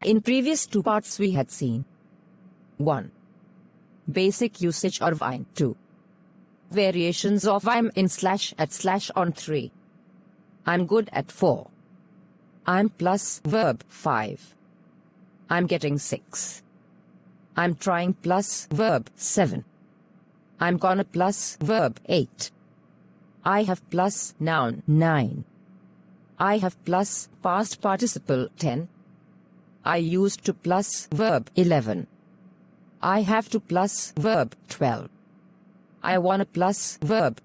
In previous two parts we had seen 1. Basic usage of I'm. 2. Variations of I'm in / on 3. I'm good at 4. I'm plus verb 5. I'm getting 6. I'm trying plus verb 7. I'm gonna plus verb 8. I have plus noun 9. I have plus past participle 10. I used to plus verb 11. I have to plus verb 12. I wanna plus verb.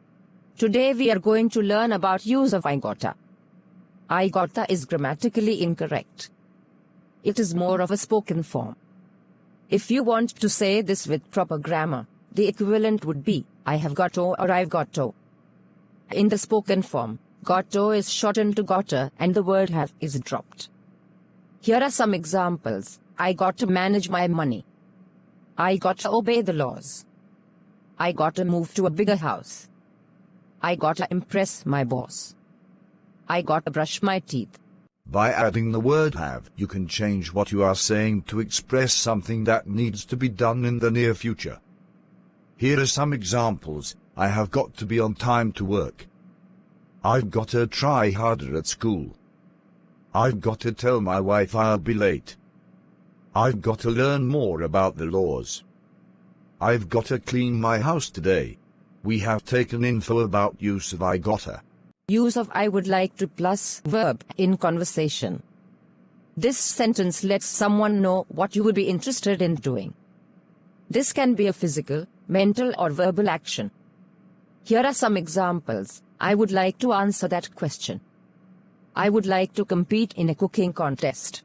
Today we are going to learn about use of I gotta. I gotta is grammatically incorrect. It is more of a spoken form. If you want to say this with proper grammar, the equivalent would be I have got to or I've got to. In the spoken form, got to is shortened to gotta and the word have is dropped. Here are some examples. I got to manage my money. I got to obey the laws. I got to move to a bigger house. I got to impress my boss. I got to brush my teeth. By adding the word have, you can change what you are saying to express something that needs to be done in the near future. Here are some examples. I have got to be on time to work. I've got to try harder at school. I've got to tell my wife I'll be late. I've got to learn more about the laws. I've got to clean my house today. We have taken info about use of I gotta. Use of I would like to plus verb in conversation. This sentence lets someone know what you would be interested in doing. This can be a physical, mental or verbal action. Here are some examples. I would like to answer that question. I would like to compete in a cooking contest.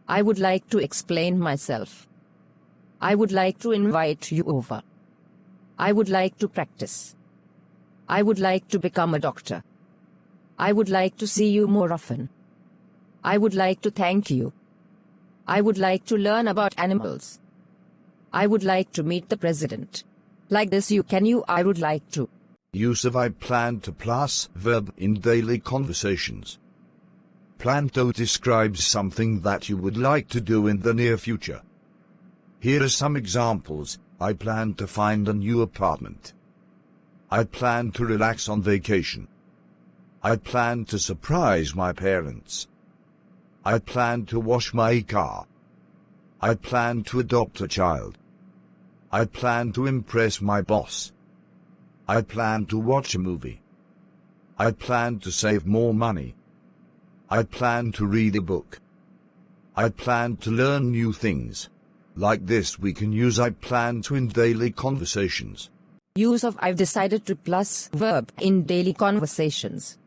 I would like to explain myself. I would like to invite you over. I would like to practice. I would like to become a doctor. I would like to see you more often. I would like to thank you. I would like to learn about animals. I would like to meet the president. Like this I would like to. Use of I plan to plus verb in daily conversations. Plan to describes something that you would like to do in the near future. Here are some examples. I plan to find a new apartment. I plan to relax on vacation. I plan to surprise my parents. I plan to wash my car. I plan to adopt a child. I plan to impress my boss. I plan to watch a movie. I plan to save more money. I plan to read a book. I plan to learn new things. Like this we can use I plan to in daily conversations. Use of I've decided to plus verb in daily conversations.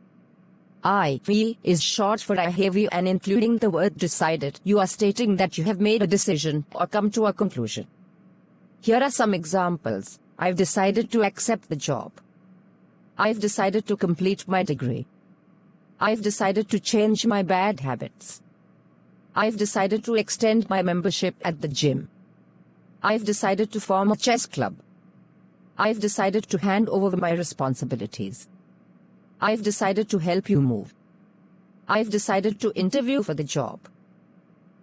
I is short for I have you and including the word decided, you are stating that you have made a decision or come to a conclusion. Here are some examples. I've decided to accept the job. I've decided to complete my degree. I've decided to change my bad habits. I've decided to extend my membership at the gym. I've decided to form a chess club. I've decided to hand over my responsibilities. I've decided to help you move. I've decided to interview for the job.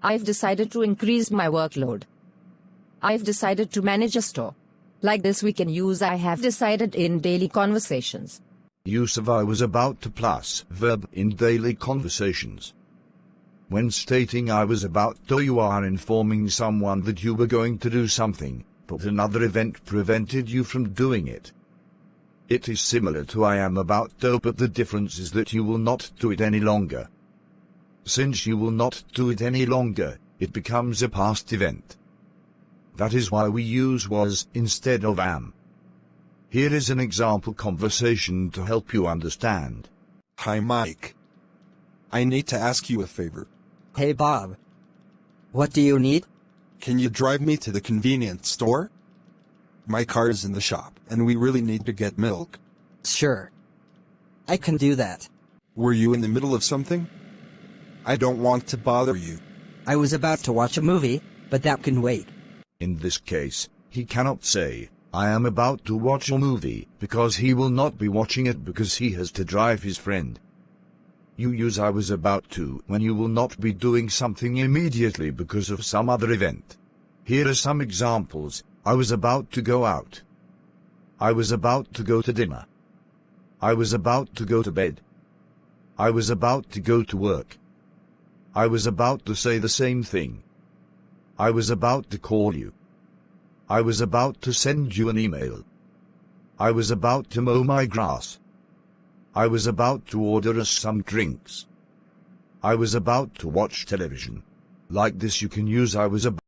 I've decided to increase my workload. I've decided to manage a store. Like this we can use I have decided in daily conversations. Use of I was about to plus verb in daily conversations. When stating I was about to, you are informing someone that you were going to do something, but another event prevented you from doing it. It is similar to I am about to, but the difference is that you will not do it any longer. Since you will not do it any longer, it becomes a past event. That is why we use was instead of am. Here is an example conversation to help you understand. Hi Mike. I need to ask you a favor. Hey Bob. What do you need? Can you drive me to the convenience store? My car is in the shop, and we really need to get milk. Sure. I can do that. Were you in the middle of something? I don't want to bother you. I was about to watch a movie, but that can wait. In this case, he cannot say, I am about to watch a movie, because he will not be watching it because he has to drive his friend. You use I was about to when you will not be doing something immediately because of some other event. Here are some examples. I was about to go out. I was about to go to dinner. I was about to go to bed. I was about to go to work. I was about to say the same thing. I was about to call you. I was about to send you an email. I was about to mow my grass. I was about to order us some drinks. I was about to watch television. Like this you can use I was about